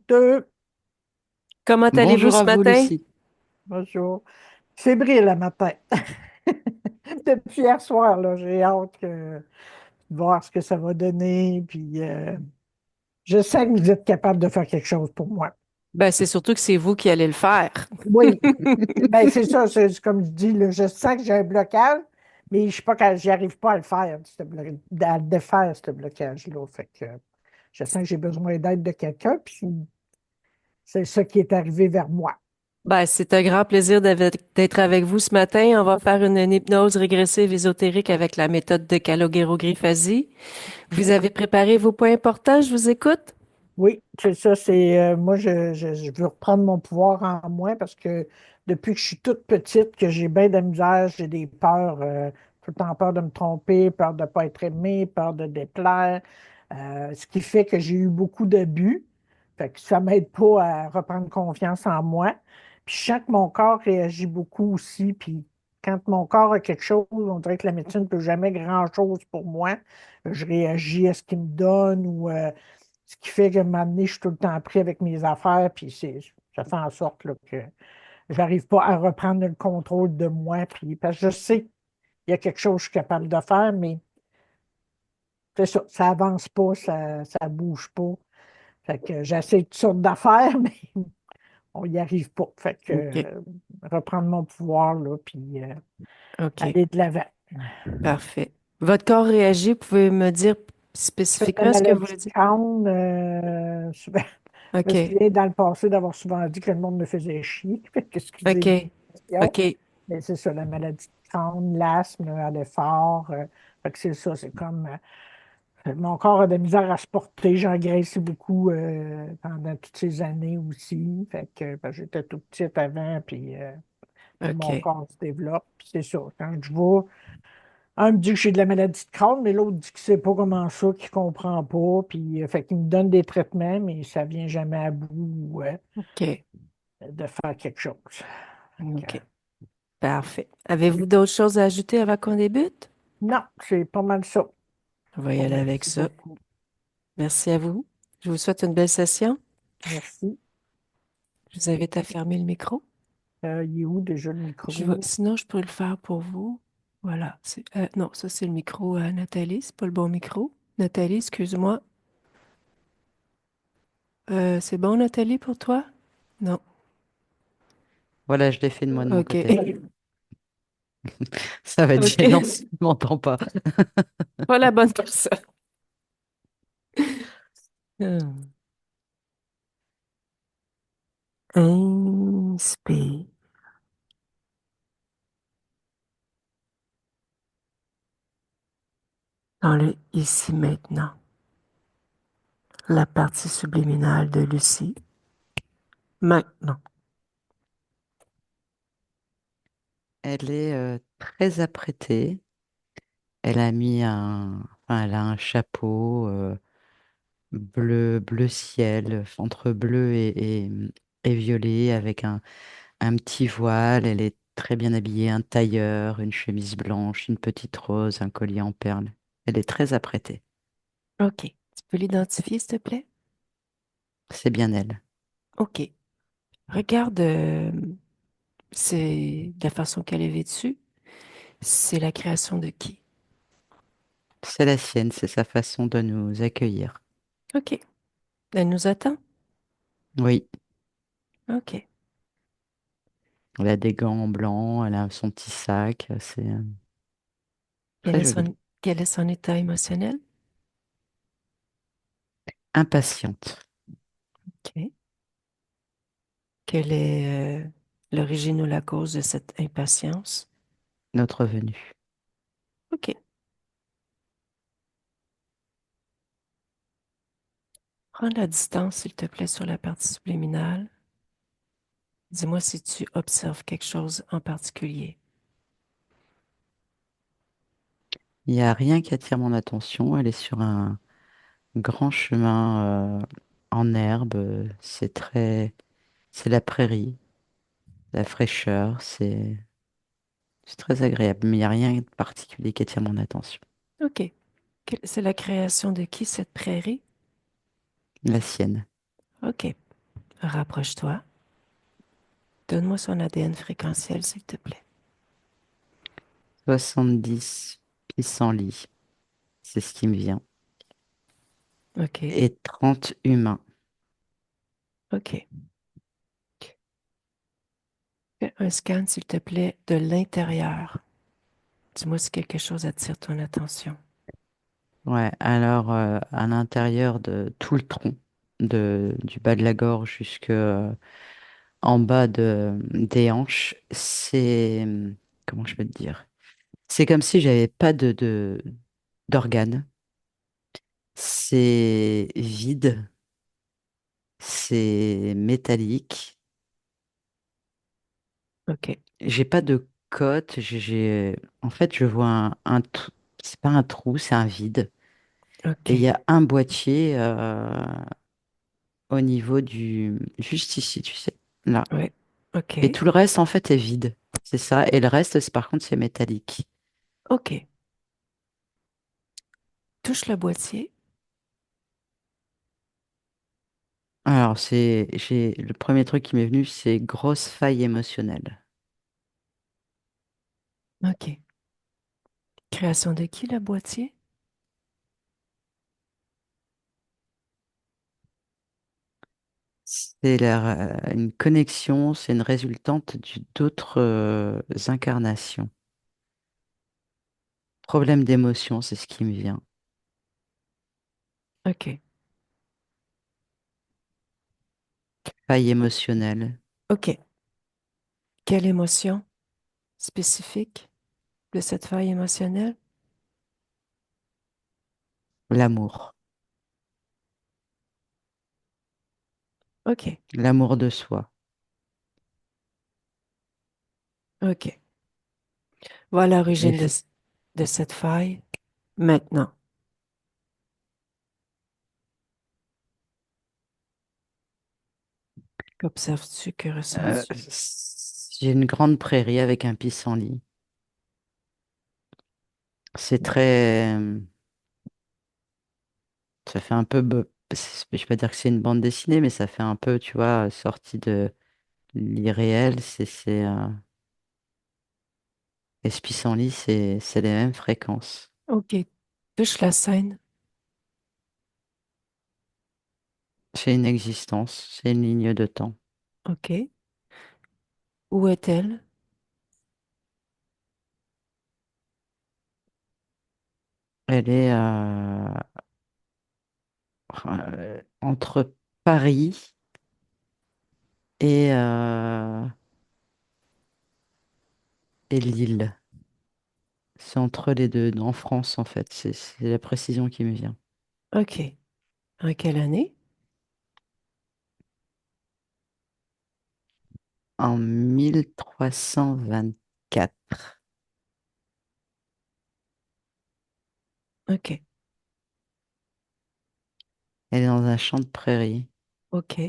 Deux. Comment allez-vous Bonjour ce à vous, matin? Lucie. Bonjour. Fébrile le matin. Depuis hier soir, là, j'ai hâte de voir ce que ça va donner. Puis je sais que vous êtes capable de faire quelque chose pour moi. Ben, c'est surtout que c'est vous qui allez le faire. Oui, ben c'est ça, c'est comme je dis, là, je sens que j'ai un blocage, mais je sais pas quand j'y arrive pas à le faire, à le défaire, ce blocage-là. Fait que je sens que j'ai besoin d'aide de quelqu'un, puis c'est ça qui est arrivé vers moi. Ben, c'est un grand plaisir d'être avec vous ce matin. On va faire une hypnose régressive ésotérique avec la méthode de Calogero-Grifasi. Vous avez préparé vos points importants, je vous écoute. Oui, c'est ça. C'est moi, je veux reprendre mon pouvoir en moi parce que depuis que je suis toute petite, que j'ai bien de la misère, j'ai des peurs, tout le temps peur de me tromper, peur de ne pas être aimé, peur de déplaire, ce qui fait que j'ai eu beaucoup d'abus. Fait que ça m'aide pas à reprendre confiance en moi. Puis je sens que mon corps réagit beaucoup aussi. Puis quand mon corps a quelque chose, on dirait que la médecine ne peut jamais grand-chose pour moi. Je réagis à ce qu'il me donne ou ce qui fait que maintenant, je suis tout le temps pris avec mes affaires, puis ça fait en sorte là, que j'arrive pas à reprendre le contrôle de moi. Puis, parce que je sais qu'il y a quelque chose que je suis capable de faire, mais c'est ça avance pas, ça bouge pas. Fait que j'essaie toutes sortes d'affaires, mais on n'y arrive pas. Fait que OK. reprendre mon pouvoir, là, puis OK. aller de l'avant. Parfait. Votre corps réagit, vous pouvez me dire Fait que la spécifiquement ce que vous maladie voulez de dire? Crohn, souvent, je me OK. souviens dans le passé d'avoir souvent dit que le monde me faisait chier. Fait que, excusez OK. l'expression. OK. Mais c'est ça, la maladie de Crohn, l'asthme à l'effort. Fait que c'est ça, c'est comme mon corps a de la misère à se porter. J'ai engraissé beaucoup pendant toutes ces années aussi. Fait que parce que j'étais tout petite avant, puis là, mon OK. corps se développe. Puis c'est ça. Quand je vois, un me dit que j'ai de la maladie de Crohn, mais l'autre dit que c'est pas comment ça, qu'il comprend pas. Puis fait qu'il me donne des traitements, mais ça vient jamais à bout OK. de faire quelque chose. Fait que, OK. Parfait. Avez-vous d'autres choses à ajouter avant qu'on débute? non, c'est pas mal ça. On va y Bon, aller avec merci ça. beaucoup. Merci à vous. Je vous souhaite une belle session. Merci. Je vous invite à fermer le micro. Il est où déjà le micro? Sinon, je peux le faire pour vous. Voilà. Non, ça, c'est le micro à Nathalie. C'est pas le bon micro. Nathalie, excuse-moi. C'est bon, Nathalie, pour toi? Non. Voilà, je l'ai fait de moi de mon OK. côté. Ça va être gênant OK. si tu m'entends pas. Pas la bonne personne. Hmm. Inspire dans le ici maintenant. La partie subliminale de Lucie. Maintenant. Elle est très apprêtée. Elle a un chapeau bleu ciel, entre bleu et violet, avec un petit voile. Elle est très bien habillée, un tailleur, une chemise blanche, une petite rose, un collier en perles. Elle est très apprêtée. OK. Tu peux l'identifier, s'il te plaît? C'est bien elle. OK. Regarde, c'est la façon qu'elle est vêtue. C'est la création de qui? C'est la sienne, c'est sa façon de nous accueillir. OK. Elle nous attend? Oui, OK. elle a des gants blancs, elle a son petit sac, c'est Quel très est joli. quel est son état émotionnel? Impatiente, OK. Quelle est l'origine ou la cause de cette impatience? notre venue. OK. Prends la distance, s'il te plaît, sur la partie subliminale. Dis-moi si tu observes quelque chose en particulier. Il n'y a rien qui attire mon attention, elle est sur un grand chemin en herbe, c'est la prairie, la fraîcheur, c'est très agréable, mais il n'y a rien de particulier qui attire mon attention. OK. C'est la création de qui, cette prairie? La sienne. OK. Rapproche-toi. Donne-moi son ADN fréquentiel, s'il te plaît. 70 pissenlits, c'est ce qui me vient. OK. Et 30 humains. OK. Fais un scan, s'il te plaît, de l'intérieur. Dis-moi si quelque chose attire ton attention. Ouais, alors à l'intérieur de tout le tronc, du bas de la gorge jusque en bas des hanches, c'est, comment je peux te dire? C'est comme si j'avais pas d'organes. C'est vide, c'est métallique. OK. J'ai pas de côte. En fait, je vois c'est pas un trou, c'est un vide. Et il y OK. a un boîtier au niveau juste ici, tu sais, là. Oui. Et OK. tout le reste, en fait, est vide. C'est ça. Et le reste, par contre, c'est métallique. OK. Touche le boîtier. Alors, le premier truc qui m'est venu, c'est grosse faille émotionnelle. OK. Création de qui, le boîtier? Une connexion, c'est une résultante d'autres incarnations. Problème d'émotion, c'est ce qui me vient. OK. Faille émotionnelle, OK. Quelle émotion spécifique de cette faille émotionnelle? l'amour. OK. L'amour de soi. OK. Voilà Et l'origine f- de cette faille. Maintenant, qu'observes-tu, que ressens-tu? j'ai une grande prairie avec un pissenlit. C'est très... Ça fait un peu... Je vais pas dire que c'est une bande dessinée, mais ça fait un peu, tu vois, sorti de l'irréel. Et ce pissenlit, c'est les mêmes fréquences. OK. Touche la scène. C'est une existence, c'est une ligne de temps. OK. Où est-elle? Elle est entre Paris et, euh, et Lille. C'est entre les deux, en France en fait. C'est la précision qui me vient. OK. En quelle année? En 1324. OK. Elle est dans un champ de prairie. OK.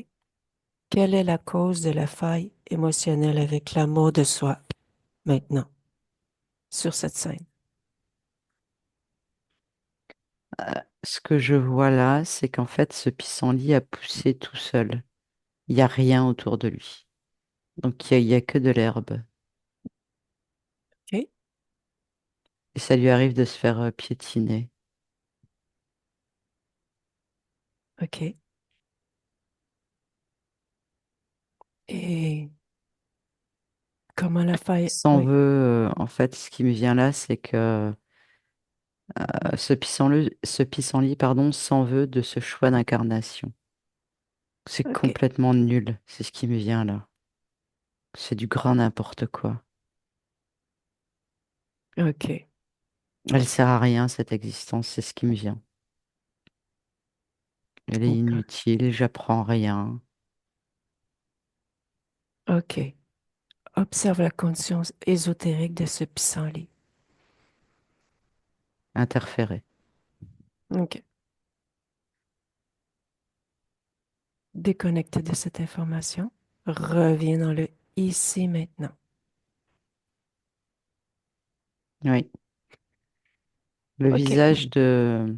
Quelle est la cause de la faille émotionnelle avec l'amour de soi maintenant, sur cette scène? Ce que je vois là, c'est qu'en fait, ce pissenlit a poussé tout seul. Il n'y a rien autour de lui. Donc il y a que de l'herbe. OK. Et ça lui arrive de se faire piétiner. OK. Et comment la faille... S'en Oui. veut, en fait, ce qui me vient là, c'est que ce pissenlit, pardon, s'en veut de ce choix d'incarnation. C'est OK. complètement nul, c'est ce qui me vient là. C'est du grand n'importe quoi. OK. Elle sert à rien, cette existence, c'est ce qui me vient. Elle est OK. inutile, j'apprends rien. OK. Observe la condition ésotérique de ce pissenlit. Interféré. OK. Déconnecté de cette information. Reviens dans le ici maintenant. Oui. Le OK. visage de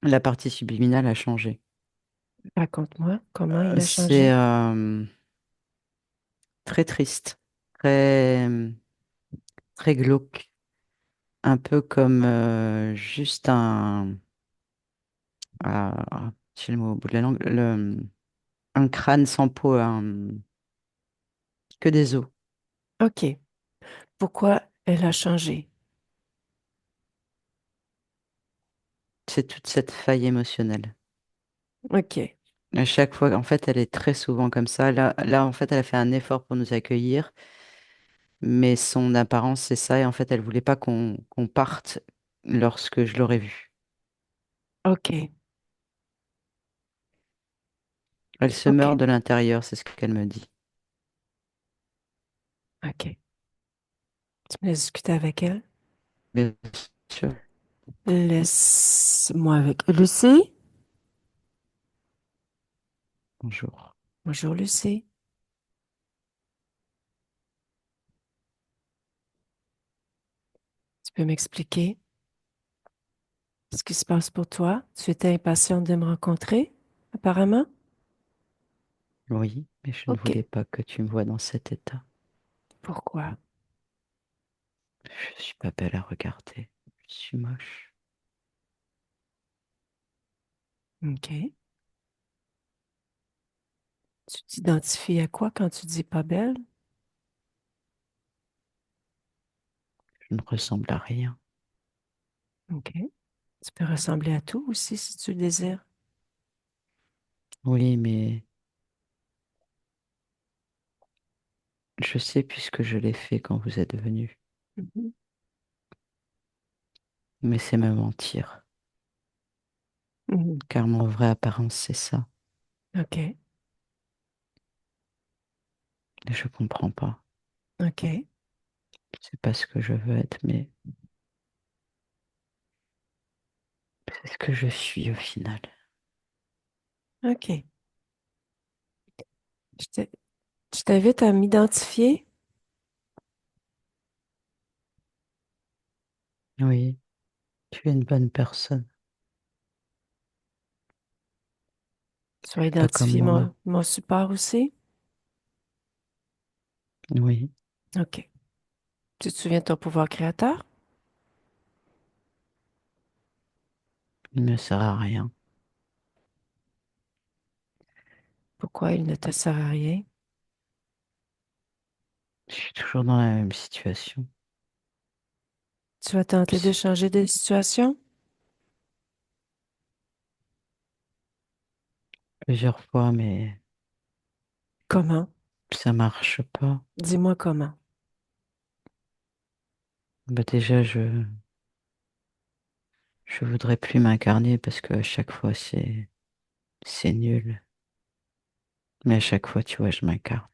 la partie subliminale a changé. Raconte-moi comment il a C'est changé. très triste, très, très glauque, un peu comme juste j'ai le mot au bout de la langue, un crâne sans peau, que des os. OK. Pourquoi elle a changé? C'est toute cette faille émotionnelle. OK. À chaque fois, en fait, elle est très souvent comme ça. Là, en fait, elle a fait un effort pour nous accueillir, mais son apparence, c'est ça. Et en fait, elle voulait pas qu'on parte lorsque je l'aurais vue. OK. Elle se OK. meurt de l'intérieur, c'est ce qu'elle me dit. OK. Tu me laisses discuter avec elle? Bien sûr. Laisse-moi avec Lucie. Bonjour. Bonjour, Lucie. Tu peux m'expliquer ce qui se passe pour toi? Tu étais impatiente de me rencontrer, apparemment? Oui, mais je ne OK. voulais pas que tu me vois dans cet état. Pourquoi? Je suis pas belle à regarder. Je suis moche. OK. Tu t'identifies à quoi quand tu dis pas belle? Je ne ressemble à rien. OK. Tu peux ressembler à tout aussi si tu le désires. Oui, mais je sais puisque je l'ai fait quand vous êtes venu. Mhm. Mais c'est me mentir. Mhm. Car mon vraie apparence, c'est ça. OK. Et je comprends pas. OK. C'est pas ce que je veux être, mais c'est ce que je suis au final. OK. Je t'ai- je t'invite à m'identifier. Oui, tu es une bonne personne. Tu vas Pas comme identifier moi. mon support aussi. Oui, OK. Tu te souviens de ton pouvoir créateur? il ne sert à rien. Pourquoi il ne te sert à rien? Je suis toujours dans la même situation. Tu as tenté de Ps- changer de situation? Plusieurs fois, mais Comment? ça marche pas. Dis-moi comment. Bah déjà, je voudrais plus m'incarner parce que à chaque fois, c'est nul. Mais à chaque fois, tu vois, je m'incarne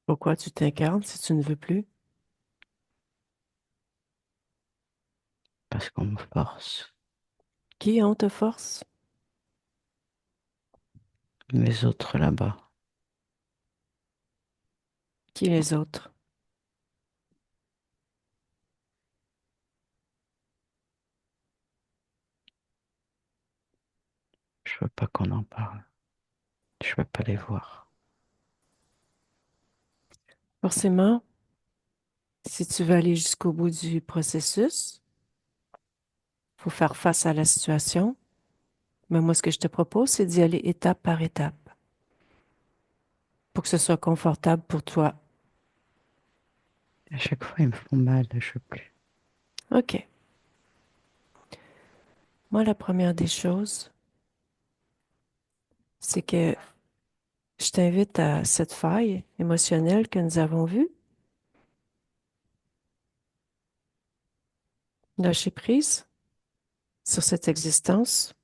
Pourquoi tu t'incarnes si tu ne veux plus? parce qu'on me force. Qui on te force? Les autres là-bas, Qui les autres? je veux pas qu'on en parle. Je veux pas les voir. Forcément, si tu veux aller jusqu'au bout du processus, faut faire face à la situation. Mais moi, ce que je te propose, c'est d'y aller étape par étape pour que ce soit confortable pour toi. À chaque fois, ils me font mal, je veux plus. OK. Moi, la première des choses, c'est que je t'invite à cette faille émotionnelle que nous avons vue, lâcher prise sur cette existence.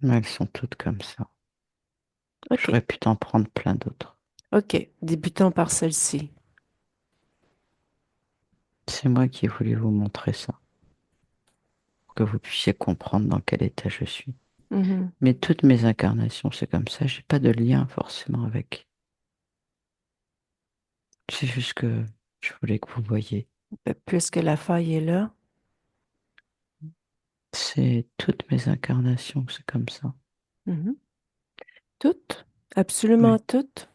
Mais elles sont toutes comme ça. OK. J'aurais pu t'en prendre plein d'autres. OK. Débutons par celle-ci. C'est moi qui ai voulu vous montrer ça, pour que vous puissiez comprendre dans quel état je suis. Mhm. Mais toutes mes incarnations, c'est comme ça. J'ai pas de lien forcément avec. C'est juste que je voulais que vous voyiez. Puisque la faille est là, C'est toutes mes incarnations, c'est comme ça. Mhm. Toutes? Absolument Oui. toutes?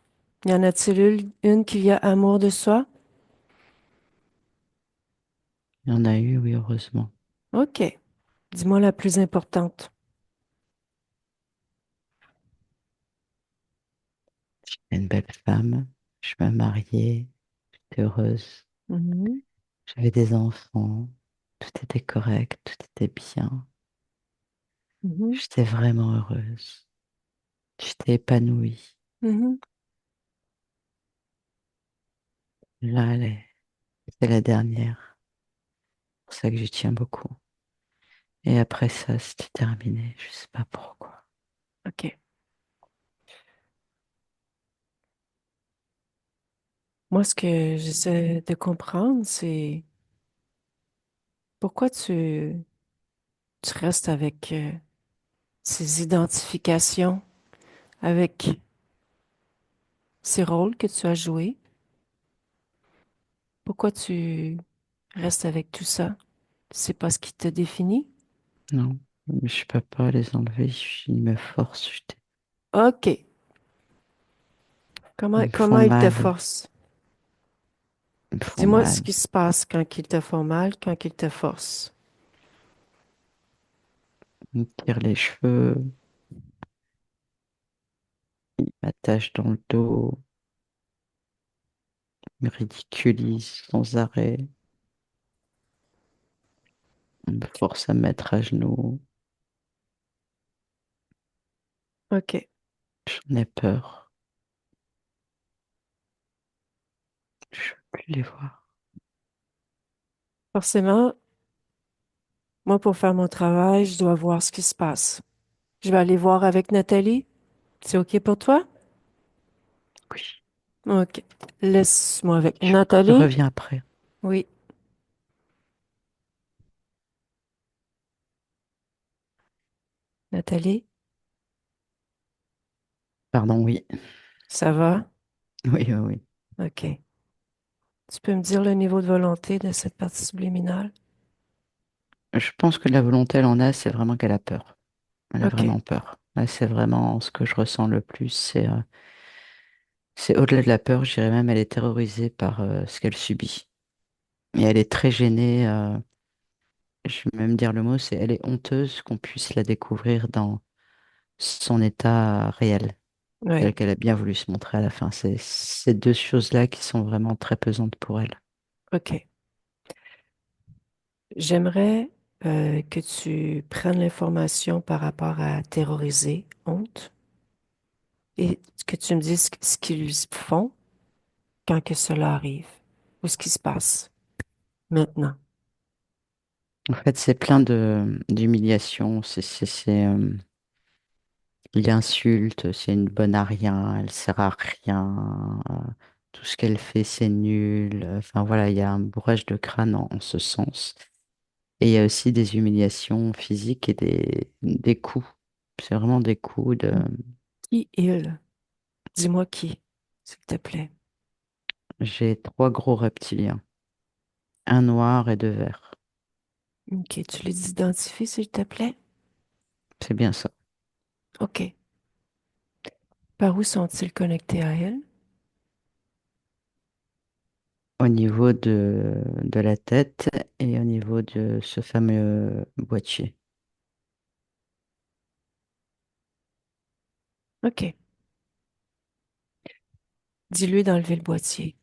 Y en a-t-il une qui vient amour de soi? Il y en a eu, oui, heureusement. OK. Dis-moi la plus importante. J'étais une belle femme. Je me mariais. J'étais heureuse. Mhm. J'avais des enfants. Tout était correct. Tout était bien. Mhm. J'étais vraiment heureuse. J'étais épanouie. Mhm. Là, c'est la dernière. C'est pour ça que j'y tiens beaucoup. Et après ça, c'était terminé. Je sais pas pourquoi. OK. Moi, ce que j'essaie de comprendre, c'est pourquoi tu restes avec ces identifications, avec ces rôles que tu as joués. Pourquoi tu restes avec tout ça? C'est pas ce qui te définit? Non, mais je peux pas les enlever. Ils me forcent. OK. Ils me Comment font ils te mal. forcent? Ils me font Dis-moi ce mal. qui se passe quand ils te font mal, quand ils te forcent. Ils me tirent les cheveux. Ils m'attachent dans le dos. Ils me ridiculisent sans arrêt. Ils me forcent à me mettre à genoux. OK. J'en ai peur. Je veux plus les voir. Forcément, moi, pour faire mon travail, je dois voir ce qui se passe. Je vais aller voir avec Nathalie. C'est OK pour toi? Oui. OK. Laisse-moi avec Je Nathalie. reviens après. Oui, Nathalie, Pardon, oui. ça va? Oui, oui, oui. OK. Tu peux me dire le niveau de volonté de cette partie subliminale? Je pense que la volonté, elle en a, c'est vraiment qu'elle a peur. Elle a OK. vraiment peur. Là, c'est vraiment ce que je ressens le plus. C'est au-delà de la peur, je dirais même, elle est terrorisée par ce qu'elle subit. Et elle est très gênée. Je vais même dire le mot, c'est elle est honteuse qu'on puisse la découvrir dans son état réel, tel Oui. qu'elle a bien voulu se montrer à la fin. C'est ces deux choses-là qui sont vraiment très pesantes pour elle. OK. J'aimerais que tu prennes l'information par rapport à terroriser, honte, et que tu me dises ce qu'ils font quand que cela arrive, ou ce qui se passe maintenant. En fait, c'est plein de d'humiliation. Il insulte, c'est une bonne à rien, elle sert à rien. Tout ce qu'elle fait, c'est nul. Enfin voilà, il y a un bourrage de crâne en ce sens. Et il y a aussi des humiliations physiques et des coups. C'est vraiment des coups de... Qui il? Dis-moi qui, s'il te plaît. J'ai trois gros reptiliens, un noir et deux verts. OK, tu les identifies, s'il te plaît? C'est bien ça. OK. Par où sont-ils connectés à elle? Au niveau de la tête et au niveau de ce fameux boîtier. OK. Dis-lui d'enlever le boîtier.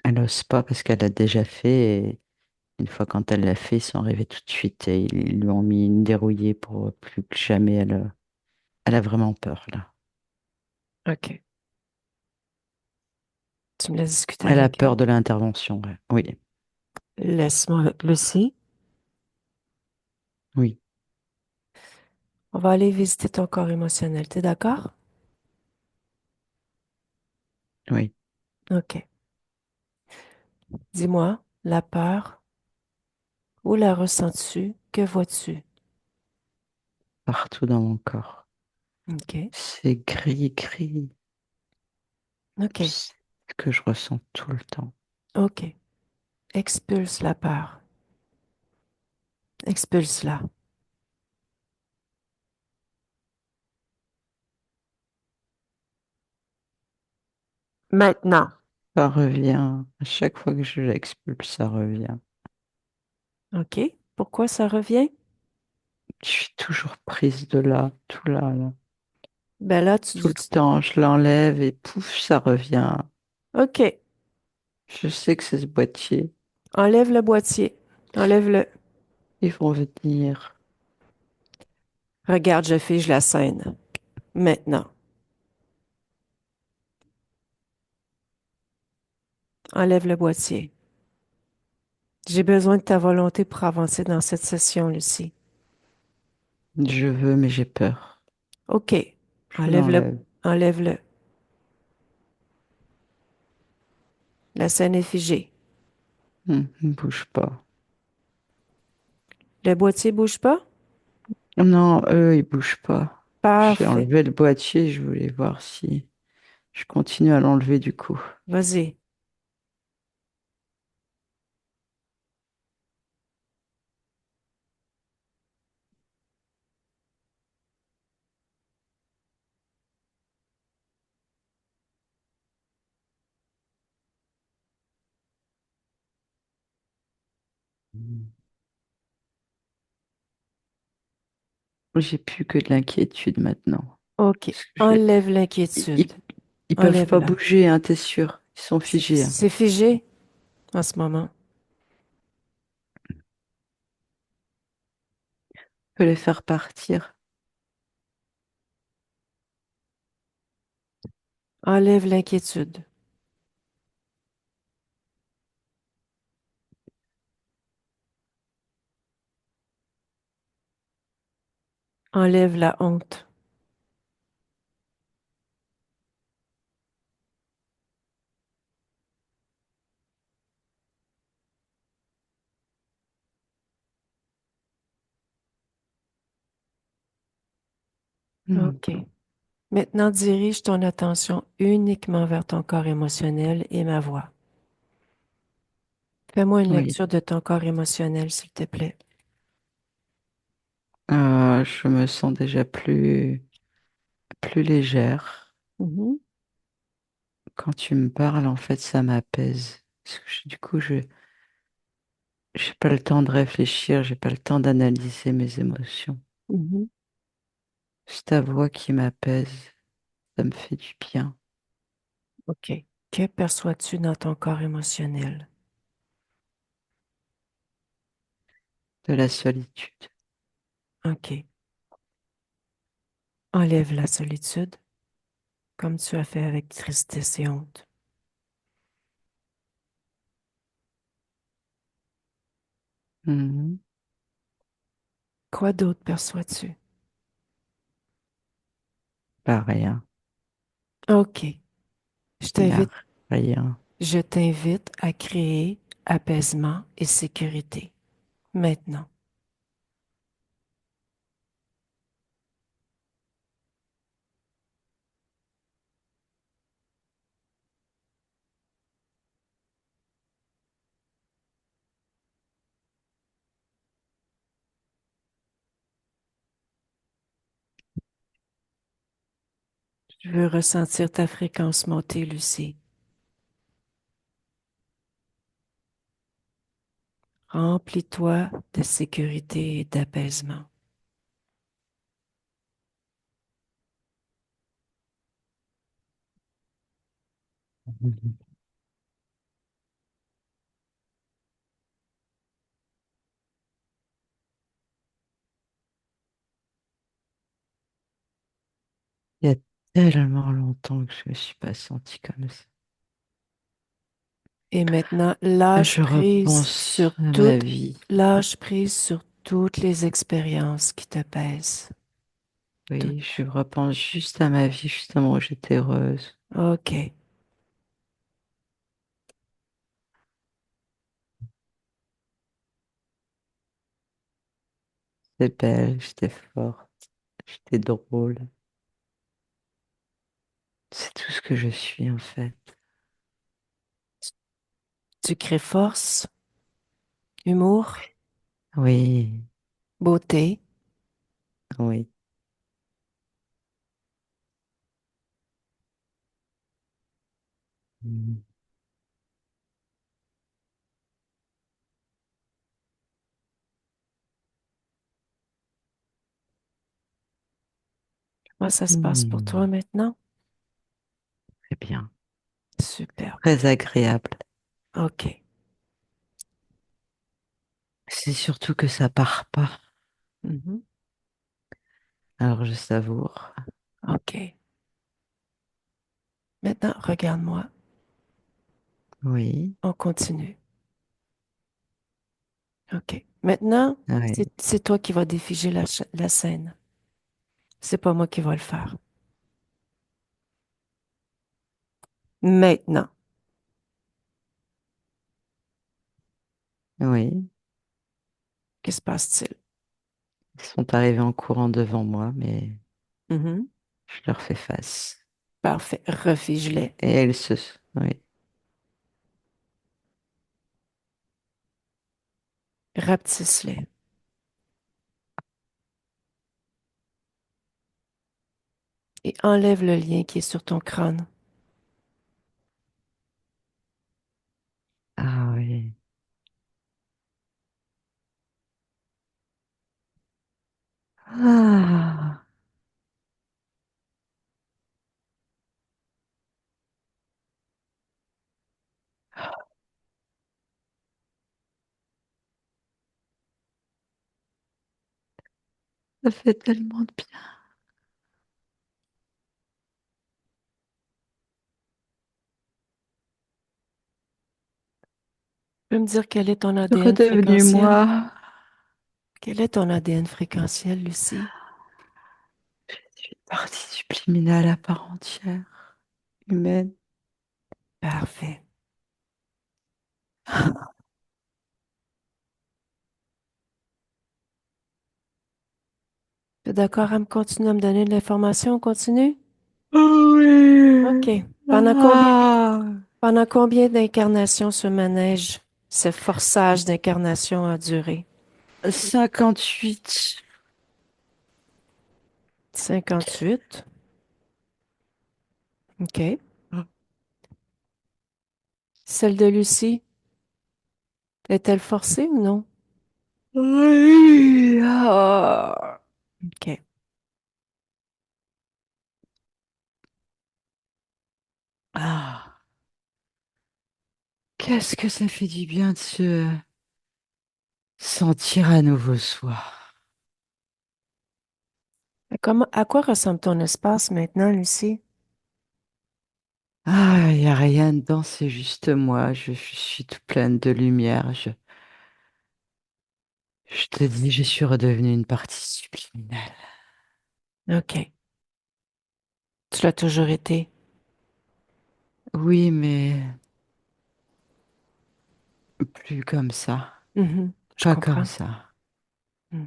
Elle n'ose pas parce qu'elle a déjà fait. Et une fois quand elle l'a fait, ils sont arrivés tout de suite et ils lui ont mis une dérouillée pour plus que jamais. Elle a vraiment peur là. OK. Tu me laisses discuter Elle a avec peur elle. de l'intervention. Ouais. Oui, Laisse-moi avec Lucie. oui, On va aller visiter ton corps émotionnel. T'es d'accord? oui. OK. Dis-moi, la peur, où la ressens-tu? Que vois-tu? Partout dans mon corps. OK. C'est gris, gris. OK. Ce que je ressens tout le temps. OK. Expulse la peur. Expulse-la. Maintenant. Ça revient. À chaque fois que je l'expulse, ça revient. OK. Pourquoi ça revient? Je suis toujours prise de là, tout là, là. Ben là, Tout le temps, je l'enlève et pouf, ça revient. OK. Je sais que c'est ce boîtier. Enlève le boîtier. Enlève-le. Ils vont venir. Regarde, je fige la scène. Maintenant. Enlève le boîtier. J'ai besoin de ta volonté pour avancer dans cette session, Lucie. Je veux, mais j'ai peur. OK. Je Enlève-le. l'enlève. Enlève-le. La scène est figée. Il bouge pas. Le boîtier bouge pas? Non, eux, ils bougent pas. J'ai Parfait. enlevé le boîtier, je voulais voir si je continue à l'enlever du coup. Vas-y. J'ai plus que de l'inquiétude maintenant. OK. Parce que Enlève ils, l'inquiétude. ils- ils peuvent pas Enlève-la. bouger, hein, t'es sûr? Ils sont figés, hein. C'est figé en ce moment. Je peux les faire partir. Enlève l'inquiétude. Enlève la honte. Hmm. OK. Maintenant, dirige ton attention uniquement vers ton corps émotionnel et ma voix. Fais-moi une Oui. lecture de ton corps émotionnel, s'il te plaît. Je me sens déjà plus légère. Mhm, Quand tu me parles, en fait, ça m'apaise. Parce que du coup, j'ai pas le temps de réfléchir, j'ai pas le temps d'analyser mes émotions. mhm. C'est ta voix qui m'apaise, ça me fait du bien. OK. Que perçois-tu dans ton corps émotionnel? De la solitude. OK. Enlève la solitude, comme tu as fait avec tristesse et honte. Mhm. Quoi d'autre perçois-tu? Pas rien. OK. Je Il n'y a t'invite, rien. je t'invite à créer apaisement et sécurité. Maintenant. Je veux ressentir ta fréquence monter, Lucie. Remplis-toi de sécurité et d'apaisement. Mhm. Il y a tellement longtemps que je me suis pas sentie comme ça. Et maintenant, Je repense à ma vie. lâche prise sur toutes les expériences qui te pèsent. Tout. Oui, je repense juste à ma vie, justement, où j'étais heureuse. OK. J'étais belle, j'étais forte, j'étais drôle. C'est tout ce que je suis, en fait. Tu crées force, humour, Oui, beauté. oui. Mm. Comment ça se passe pour toi Mm. maintenant? Très bien. Superbe. Très agréable. OK. C'est surtout que ça part pas. Mhm. Alors je savoure. OK. Maintenant, regarde-moi. Oui, On continue. OK. Maintenant, oui, c'est toi qui vas défiger la scène. C'est pas moi qui va le faire. Maintenant, oui. que se passe-t-il? Ils sont arrivés en courant devant moi, mais Mhm. je leur fais face. Parfait. Refige-les. Et elles se... Oui. Rapetisse-les. Et enlève le lien qui est sur ton crâne. Ah oui. Ah, ça fait tellement de bien. Tu peux me dire quel est ton De ADN redevenu fréquentiel? moi. Quel est ton ADN fréquentiel, Lucie? Je suis une partie subliminale à part entière, humaine. Parfait. Tu es d'accord à me continuer à me donner de l'information? On continue? Oh oui. OK. Pendant combien, Ah, pendant combien d'incarnations ce manège, ce forçage d'incarnation a duré? 58. 58. OK. Celle de Lucie, est-elle forcée ou non? Oui. Ah. OK. Ah. Qu'est-ce que ça fait du bien de se sentir à nouveau soi. À quoi ressemble ton espace maintenant, Lucie? Ah, il n'y a rien dedans, c'est juste moi. Je suis toute pleine de lumière. Je te dis, je suis redevenue une partie subliminale. OK. Tu l'as toujours été. Oui, mais plus comme ça. Mhm. Je Pas comme comprends. ça. Mm.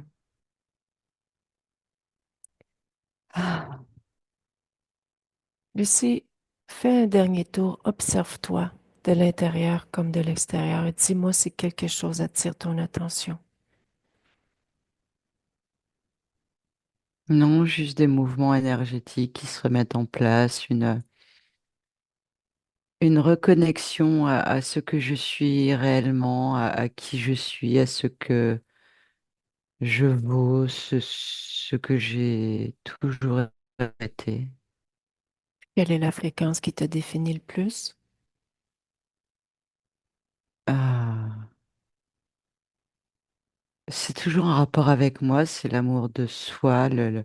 Ah, Lucie, fais un dernier tour. Observe-toi de l'intérieur comme de l'extérieur et dis-moi si quelque chose attire ton attention. non, juste des mouvements énergétiques qui se remettent en place, une reconnexion à ce que je suis réellement, à qui je suis, à ce que je vaux, ce que j'ai toujours été. Quelle est la fréquence qui te définit le plus? Ah, c'est toujours un rapport avec moi, c'est l'amour de soi, le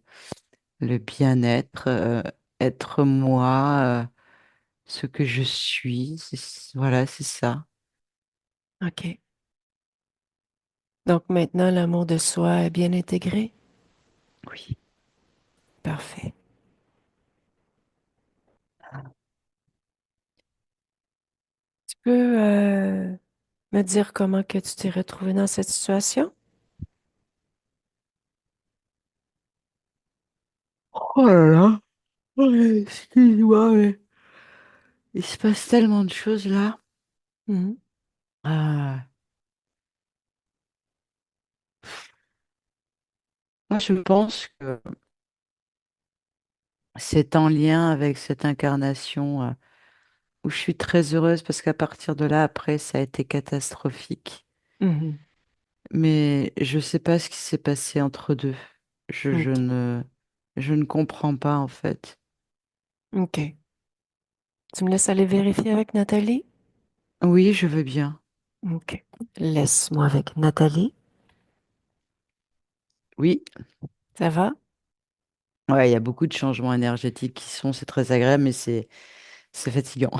bien-être, être moi, ce que je suis. Voilà, c'est ça. OK. Donc maintenant, l'amour de soi est bien intégré? Oui. Parfait. Tu peux me dire comment que tu t'es retrouvé dans cette situation? Oh là là. Ouais, excuse-moi, mais il se passe tellement de choses là. Mhm. Ah, moi, je pense que c'est en lien avec cette incarnation où je suis très heureuse parce qu'à partir de là, après, ça a été catastrophique. Mhm. Mais je sais pas ce qui s'est passé entre deux. Je, je OK. ne, je ne comprends pas en fait. OK. Tu me laisses aller vérifier avec Nathalie? Oui, je veux bien. OK. Laisse-moi avec Nathalie. Oui, Ça va? ouais, il y a beaucoup de changements énergétiques c'est très agréable, mais c'est fatigant.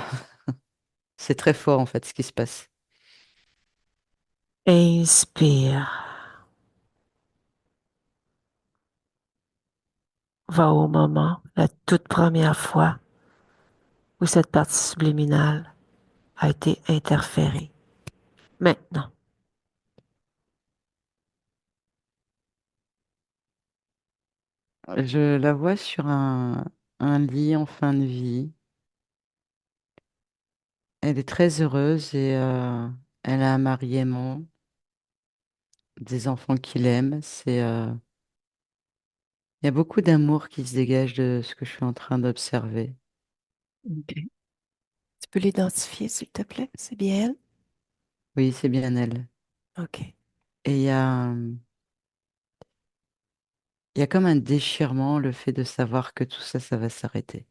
C'est très fort en fait ce qui se passe. Inspire. Va au moment, la toute première fois où cette partie subliminale a été interférée. Maintenant. Je la vois sur un lit en fin de vie. Elle est très heureuse et elle a un mari aimant, des enfants qu'il aime. Il y a beaucoup d'amour qui se dégage de ce que je suis en train d'observer. OK. Tu peux l'identifier, s'il te plaît? C'est bien elle? Oui, c'est bien elle. OK. Et il y a comme un déchirement, le fait de savoir que tout ça, ça va s'arrêter.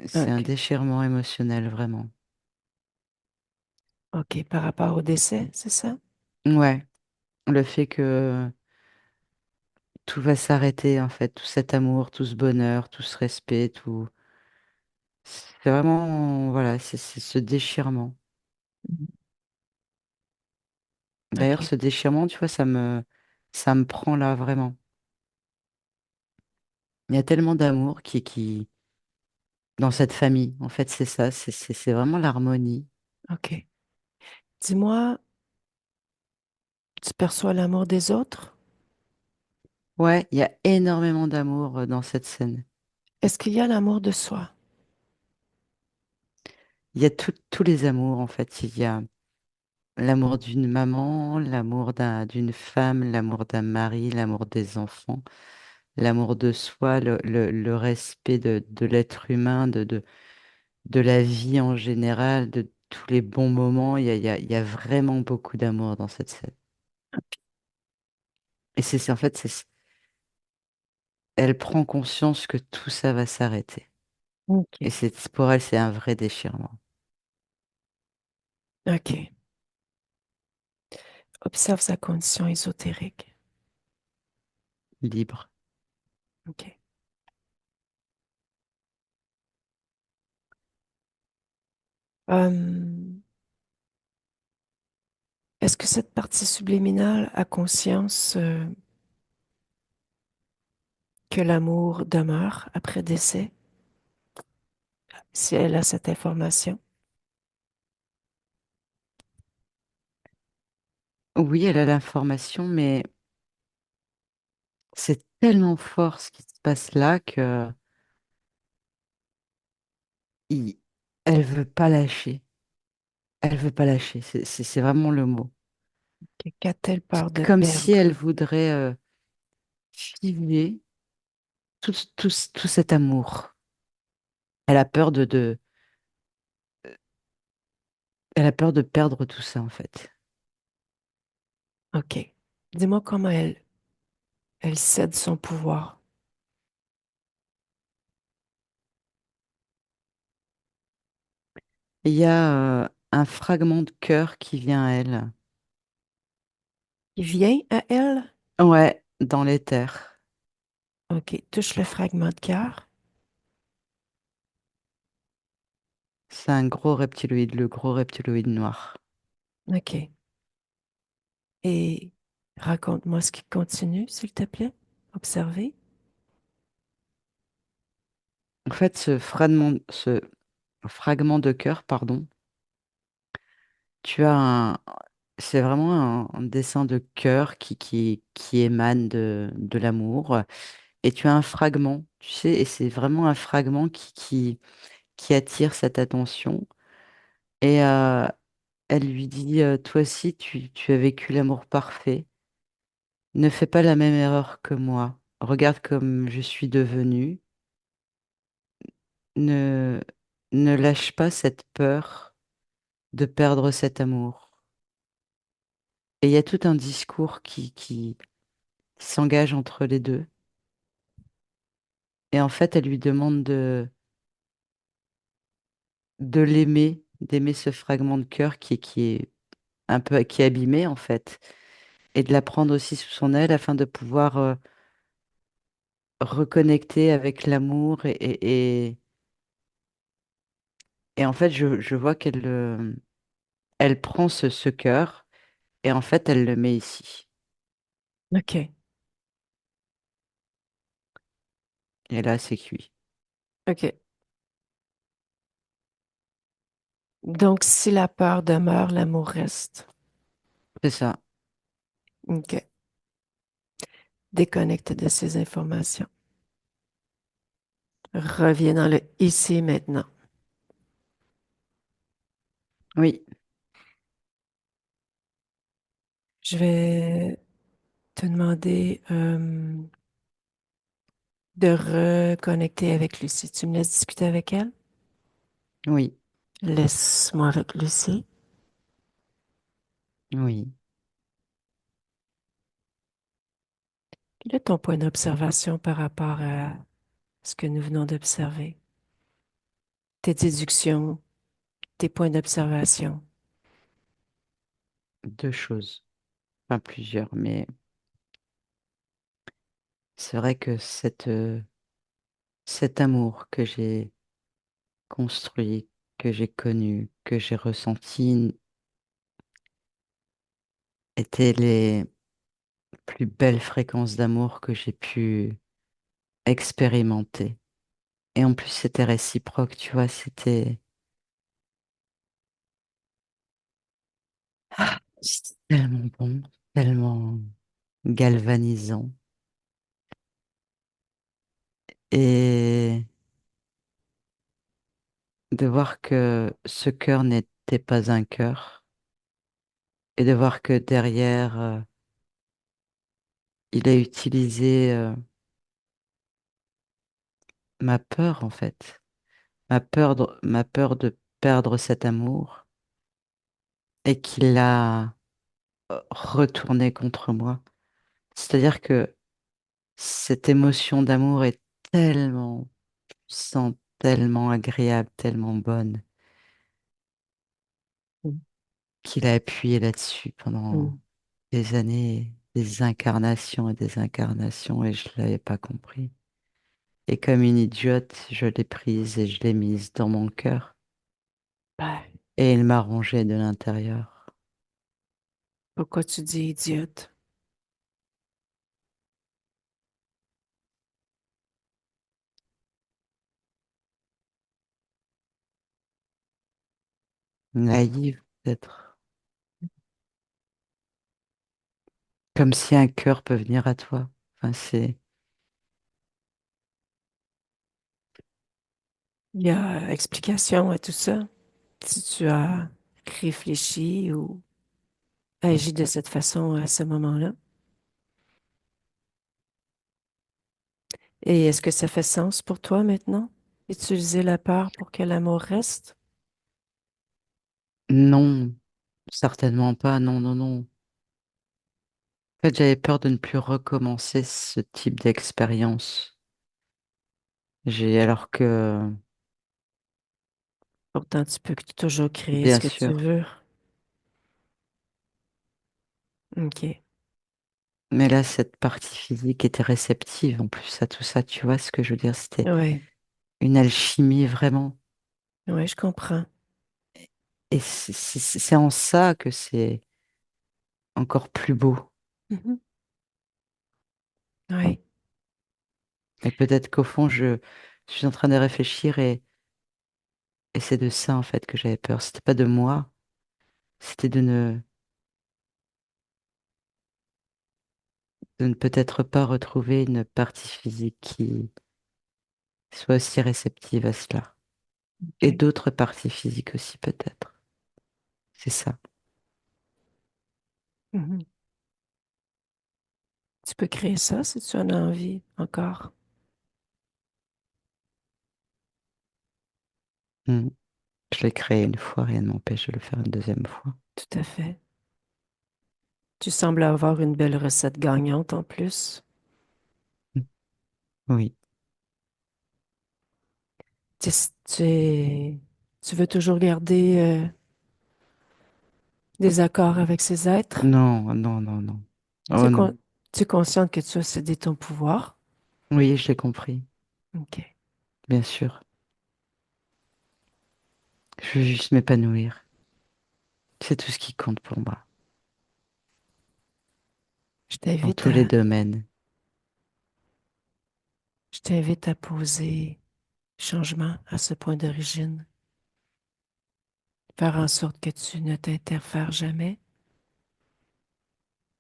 C'est un OK. déchirement émotionnel, vraiment. OK. Par rapport au décès, c'est ça? Ouais, le fait que tout va s'arrêter, en fait, tout cet amour, tout ce bonheur, tout ce respect, tout. C'est vraiment, voilà, c'est ce déchirement. Mhm. D'ailleurs, OK. ce déchirement, tu vois, ça me prend là, vraiment. Il y a tellement d'amour dans cette famille. En fait, c'est ça, c'est vraiment l'harmonie. OK. Dis-moi, tu perçois l'amour des autres? Ouais, il y a énormément d'amour dans cette scène. Est-ce qu'il y a l'amour de soi? Il y a tous les amours, en fait. Il y a l'amour d'une maman, l'amour d'une femme, l'amour d'un mari, l'amour des enfants, l'amour de soi, le respect de l'être humain, de la vie en général, de tous les bons moments. Il y a vraiment beaucoup d'amour dans cette scène. Et en fait, elle prend conscience que tout ça va s'arrêter. Et OK. pour elle, c'est un vrai déchirement. OK. Observe sa condition ésotérique. Libre. OK. Euh, Est-ce que cette partie subliminale a conscience que l'amour demeure après décès, si elle a cette information? Oui, elle a l'information, mais c'est tellement fort ce qui se passe là que il- elle veut pas lâcher. Elle veut pas lâcher. C'est vraiment le mot. Qu'a-t-elle peur de Comme si elle perdre? voudrait filer tout cet amour. Elle a peur elle a peur de perdre tout ça, en fait. OK. Dis-moi comment elle cède son pouvoir. Il y a un fragment de cœur qui vient à elle. Il vient à elle? Ouais, dans l'éther. OK. Touche le fragment de cœur. C'est un gros reptiloïde, le gros reptiloïde noir. OK. Et raconte-moi ce qui continue, s'il te plaît. Observez. En fait, ce fragment de cœur, pardon, tu as c'est vraiment un dessin de cœur qui émane de l'amour. Et tu as un fragment, tu sais, et c'est vraiment un fragment qui attire cette attention. Et elle lui dit, toi aussi, tu as vécu l'amour parfait. Ne fais pas la même erreur que moi. Regarde comme je suis devenue. Ne, ne lâche pas cette peur de perdre cet amour. Et il y a tout un discours qui s'engage entre les deux. Et en fait, elle lui demande de l'aimer, d'aimer ce fragment de cœur qui est un peu qui est abîmé en fait, et de la prendre aussi sous son aile afin de pouvoir reconnecter avec l'amour et en fait, je vois elle prend ce cœur et en fait, elle le met ici. OK. Et là, c'est cuit. OK. Donc, si la peur demeure, l'amour reste. C'est ça. OK. Déconnecte de ces informations. Reviens dans le ici et maintenant. Oui, Je vais te demander de reconnecter avec Lucie. Tu me laisses discuter avec elle? oui, Laisse-moi avec Lucie. oui. Quel est ton point d'observation par rapport à ce que nous venons d'observer? Tes déductions, tes points d'observation. Deux choses, pas plusieurs, mais c'est vrai que cet amour que j'ai construit, que j'ai connu, que j'ai ressenti, étaient les plus belles fréquences d'amour que j'ai pu expérimenter. Et en plus, c'était réciproque, tu vois, c'était tellement bon, tellement galvanisant. Et de voir que ce cœur n'était pas un cœur, et de voir que derrière, il a utilisé ma peur, en fait, ma peur de perdre cet amour, et qu'il l'a retourné contre moi. C'est-à-dire que cette émotion d'amour est tellement puissante, tellement agréable, tellement bonne, Mm. qu'il a appuyé là-dessus pendant Mm. des années, des incarnations et des incarnations, et je ne l'avais pas compris. Et comme une idiote, je l'ai prise et je l'ai mise dans mon cœur, Ben, et il m'a rongé de l'intérieur. pourquoi tu dis idiote? Naïve, peut-être. Comme si un cœur peut venir à toi. Enfin, c'est Il y a explication à tout ça. Si tu as réfléchi ou agi de cette façon à ce moment-là. Et est-ce que ça fait sens pour toi maintenant? Utiliser la peur pour que l'amour reste? non, certainement pas, non, non, non. En fait, j'avais peur de ne plus recommencer ce type d'expérience. Alors que, Pourtant, tu peux toujours créer ce bien que tu sûr, veux. OK. mais là, cette partie physique était réceptive en plus à tout ça, tu vois ce que je veux dire? C'était Oui, une alchimie vraiment. oui, je comprends. Et c'est en ça que c'est encore plus beau. Mhm. Oui, Et peut-être qu'au fond, je suis en train de réfléchir et c'est de ça en fait que j'avais peur. C'était pas de moi, c'était de ne peut-être pas retrouver une partie physique qui soit aussi réceptive à cela. Et OK. d'autres parties physiques aussi peut-être. C'est ça. Mhm. Tu peux créer ça si tu en as envie encore. Mm. Je l'ai créé une fois, rien ne m'empêche de le faire une deuxième fois. Tout à fait. Tu sembles avoir une belle recette gagnante en plus. Mm. Oui. Tu, tu veux toujours garder des accords avec ces êtres. Non, non, non, non. Tu Oh es, non. tu es consciente que tu as cédé ton pouvoir. Oui, je l'ai compris, OK. bien sûr. Je veux juste m'épanouir. C'est tout ce qui compte pour moi, Je dans t'invite tous les à, domaines. je t'invite à poser changement à ce point d'origine. Faire en sorte que tu ne t'interfères jamais.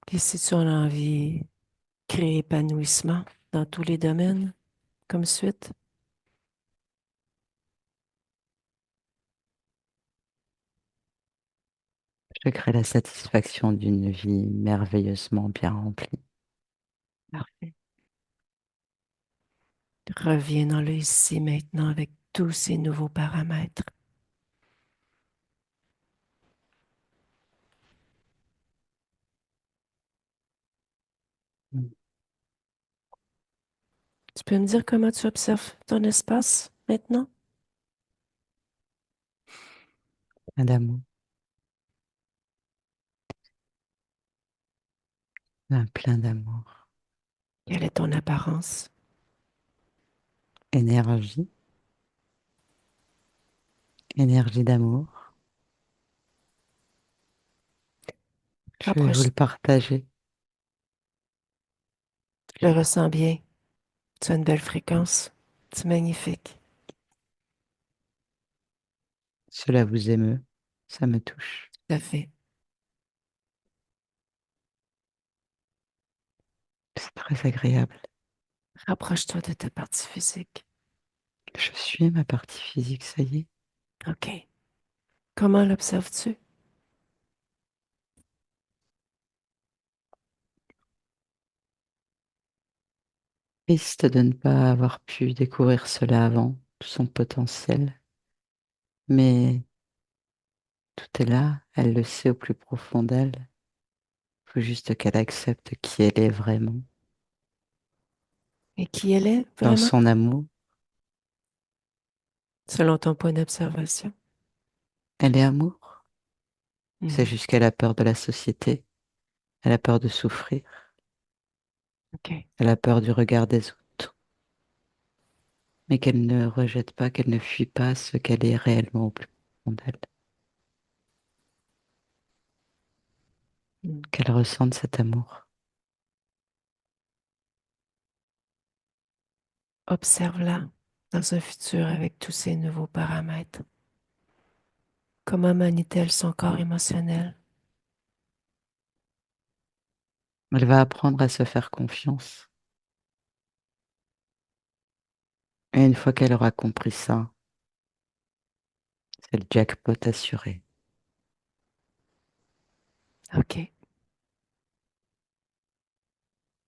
Puis si tu en as envie, créer épanouissement dans tous les domaines comme suite. Je crée la satisfaction d'une vie merveilleusement bien remplie. Parfait. Reviens dans le ici maintenant avec tous ces nouveaux paramètres. Mm. Tu peux me dire comment tu observes ton espace maintenant? Plein d'amour, plein d'amour. Quelle est ton apparence? Énergie, énergie d'amour. Je vais vous Rapproche, le partager. je le ressens bien. Tu as une belle fréquence. C'est magnifique. Cela vous émeut, ça me touche. Tout à fait. C'est très agréable. Rapproche-toi de ta partie physique. Je suis ma partie physique, ça y est. OK. Comment l'observes-tu? Triste de ne pas avoir pu découvrir cela avant, tout son potentiel. Mais tout est là, elle le sait au plus profond d'elle. Il faut juste qu'elle accepte qui elle est vraiment, Et qui elle est, dans vraiment? son amour. Selon ton point d'observation. Elle est amour. C'est Mhm. juste qu'elle a peur de la société, elle a peur de souffrir, OK. elle a peur du regard des autres, mais qu'elle ne rejette pas, qu'elle ne fuit pas ce qu'elle est réellement au plus profond d'elle, Mhm. qu'elle ressente cet amour. Observe-la dans un futur avec tous ces nouveaux paramètres. Comment manie-t-elle son corps émotionnel? Elle va apprendre à se faire confiance. Et une fois qu'elle aura compris ça, c'est le jackpot assuré. OK.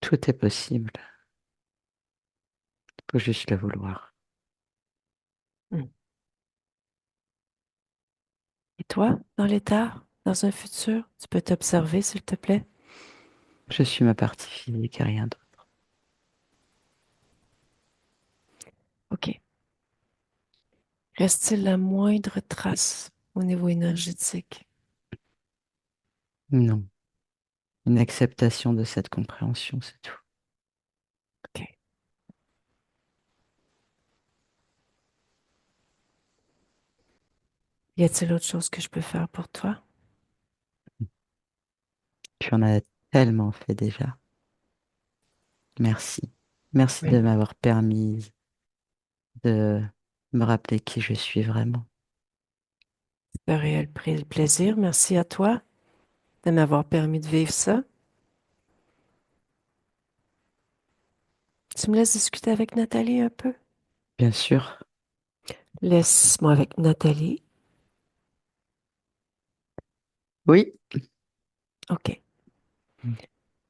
Tout est possible, il faut juste le vouloir. Mhm. Et toi, dans l'état, dans un futur, tu peux t'observer, s'il te plaît? Je suis ma partie physique et rien d'autre. OK. Reste-t-il la moindre trace au niveau énergétique? Non, une acceptation de cette compréhension, c'est tout. OK. Y a-t-il autre chose que je peux faire pour toi? Tu en as tellement fait déjà. Merci. Merci de Oui. m'avoir permis de me rappeler qui je suis vraiment. C'est un réel plaisir. Merci à toi de m'avoir permis de vivre ça. Tu me laisses discuter avec Nathalie un peu? Bien sûr, Laisse-moi avec Nathalie. Oui, OK.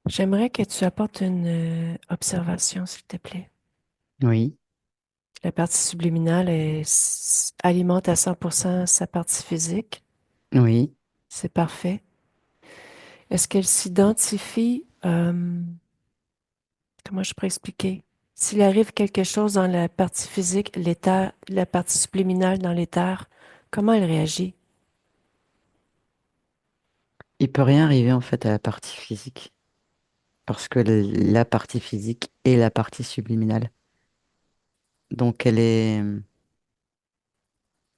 J'aimerais que tu apportes une observation, s'il te plaît. oui, La partie subliminale alimente à 100% sa partie physique. oui. C'est parfait. Est-ce qu'elle s'identifie, comment je pourrais expliquer? S'il arrive quelque chose dans la partie physique, l'éther, la partie subliminale dans l'éther, comment elle réagit? Il peut rien arriver en fait à la partie physique. Parce que la partie physique est la partie subliminale. Donc elle est.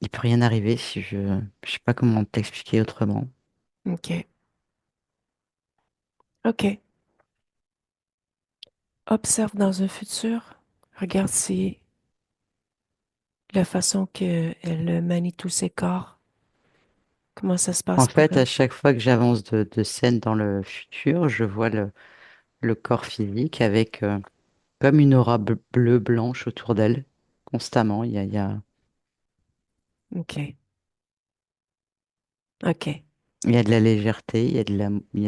Il peut rien arriver si je. Je sais pas comment t'expliquer autrement. OK. OK. Observe dans un futur. Regarde si la façon qu'elle manie tous ses corps, comment ça se En passe pour fait, à elle. chaque fois que j'avance de scène dans le futur, je vois le corps physique avec comme une aura bleue, blanche autour d'elle, constamment. OK. OK. Il y a de la légèreté, il y a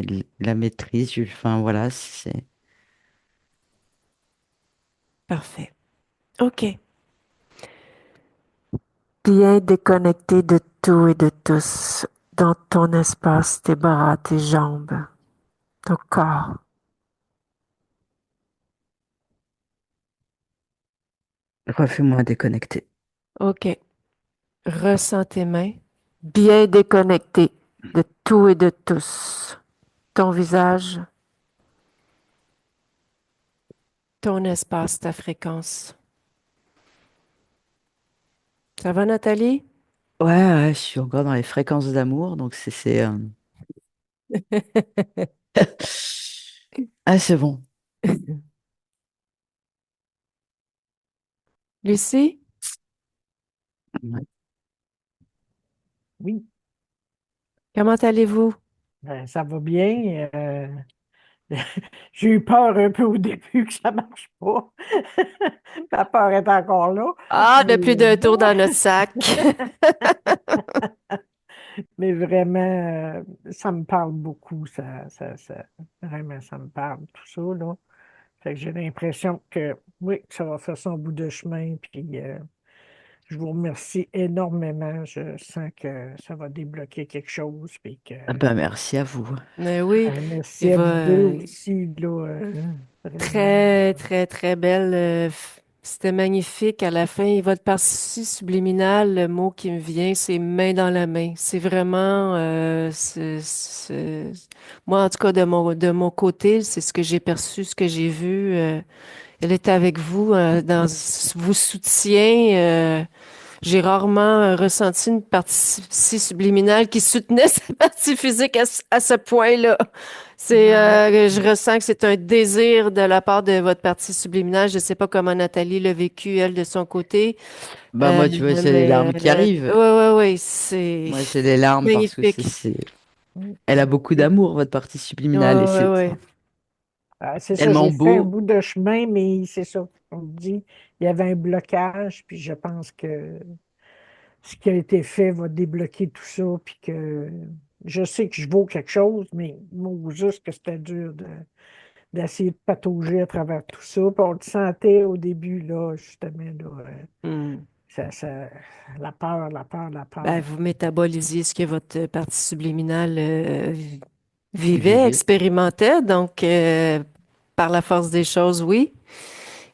de la maîtrise. Enfin, voilà, c'est. Parfait. OK. Bien déconnecté de tout et de tous, dans ton espace, tes bras, tes jambes, ton corps. Refais-moi déconnecter. OK. Ressens tes mains, bien déconnectées de tout et de tous. Ton visage, ton espace, ta fréquence. Ça va, Nathalie? Ouais, ouais, je suis encore dans les fréquences d'amour, donc Ah, c'est bon. Lucie, Ouais. Oui, comment allez-vous? ben, ça va bien. J'ai eu peur un peu au début que ça marche pas. La peur est encore là. Ah, Mais, de plus d'un tour dans notre sac. mais vraiment, ça me parle beaucoup. Vraiment, ça me parle, tout ça, là. Fait que j'ai l'impression que, oui, que ça va faire son bout de chemin. Puis, je vous remercie énormément. Je sens que ça va débloquer quelque chose. Puis que, Ah bah, merci à vous. Mais oui, il merci à va vous deux aussi, là. Vraiment. très, très, très belle. C'était magnifique. À la fin, votre partie subliminale, le mot qui me vient, c'est main dans la main. C'est vraiment, moi, en tout cas, de mon côté, c'est ce que j'ai perçu, ce que j'ai vu. Elle était avec vous, vous soutient. J'ai rarement ressenti une partie si subliminale qui soutenait sa partie physique à ce point-là. Je ressens que c'est un désir de la part de votre partie subliminale. Je ne sais pas comment Nathalie l'a vécu, elle, de son côté. Bah, moi, tu vois, c'est les larmes qui arrivent. Ouais, ouais, ouais, c'est Moi, c'est les larmes parce que magnifique. elle a beaucoup d'amour, votre partie Ouais, subliminale, et ouais, c'est ouais. C'est ça, tellement j'ai fait un beau. bout de chemin, mais c'est ça. On me dit, il y avait un blocage, puis je pense que ce qui a été fait va débloquer tout ça, puis que je sais que je vaux quelque chose, mais moi, juste que c'était dur d'essayer de patauger à travers tout ça. Puis on le sentait au début, là, justement, là, Hmm. la peur, la peur, la Ben, peur. vous métabolisiez ce que votre partie subliminale vivait, Vivez. expérimentait. Donc, par la force des choses, oui.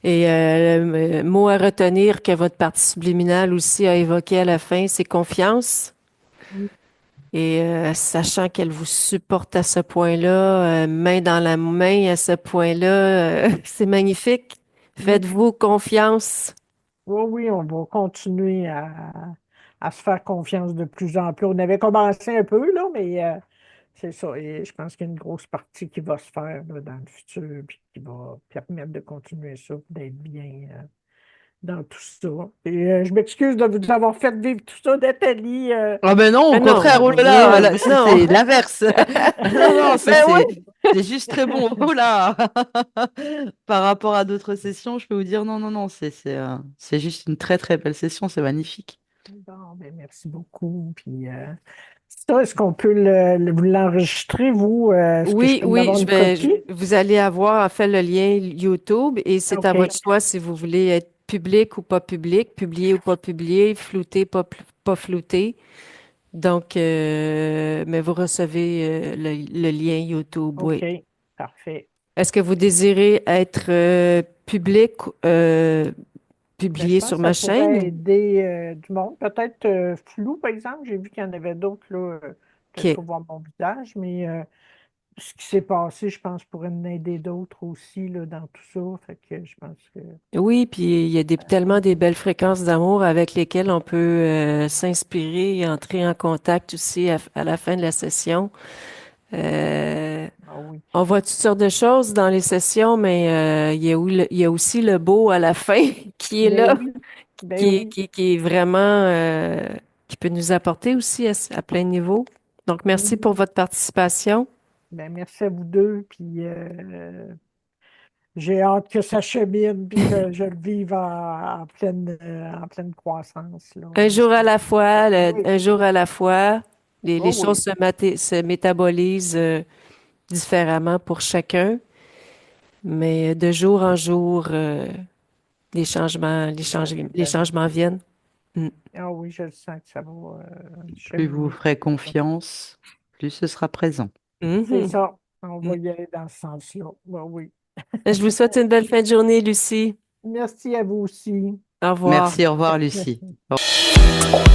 Et le mot à retenir que votre partie subliminale aussi a évoqué à la fin, c'est confiance. Et sachant qu'elle vous supporte à ce point-là, main dans la main à ce point-là, c'est magnifique. Oui, Faites-vous confiance. oui, oui, on va continuer à se faire confiance de plus en plus. On avait commencé un peu, là, mais c'est ça. Et je pense qu'il y a une grosse partie qui va se faire là, dans le futur, puis qui va permettre de continuer ça, puis d'être bien dans tout ça. Et je m'excuse de vous avoir fait vivre tout ça, Nathalie. Ah ben non, au Ah contraire, non, oh là là, non, non. c'est l'inverse. Non, non, Ben oui. c'est juste très bon. Oh là! Par rapport à d'autres sessions, je peux vous dire non, non, non, c'est juste une très très belle session, c'est magnifique. Bon, ben, merci beaucoup. Puis, Ça, est-ce qu'on peut vous l'enregistrer, vous? Est-ce que je Oui, peux en oui, avoir une copie? vous allez avoir en fait le lien YouTube et c'est à votre OK. choix si vous voulez être public ou pas public, publié ou pas publié, flouté, pas flouté. Donc, mais vous recevez le lien YouTube, oui. OK. Parfait. Est-ce que vous désirez être public, Ben, je publié pense sur que ça ma pourrait chaîne? aider du monde. Peut-être flou, par exemple. J'ai vu qu'il y en avait d'autres, là. Peut-être OK. pour voir mon visage, mais ce qui s'est passé, je pense, pourrait en aider d'autres aussi, là, dans tout ça. Fait que je pense que. Oui, puis il y a tellement des belles fréquences d'amour avec lesquelles on peut s'inspirer et entrer en contact aussi à la fin de la session. Euh, Ah oui. on voit toutes sortes de choses dans les sessions, mais il y a aussi le beau à la fin qui est Ben là, oui. Ben oui. qui est vraiment, qui peut nous apporter aussi à plein de niveaux. Donc, merci Mhm. pour votre participation. Ben, merci à vous deux. Puis j'ai hâte que ça chemine puis que je le vive en pleine croissance, là. Un jour à la fois, Oui. un jour à la fois, les Oh choses oui. se métabolisent différemment pour chacun, mais de jour en jour, les La vie. changements viennent. Mm. Ah oui, je le sens que ça va Plus vous cheminer. ferez confiance, plus ce sera présent. C'est Mhm. ça. On Mm. va y aller dans ce sens-là. Ben oui. Je vous souhaite une belle fin de journée, Lucie. Merci à vous aussi. Au revoir. Merci, au revoir, Lucie. Merci.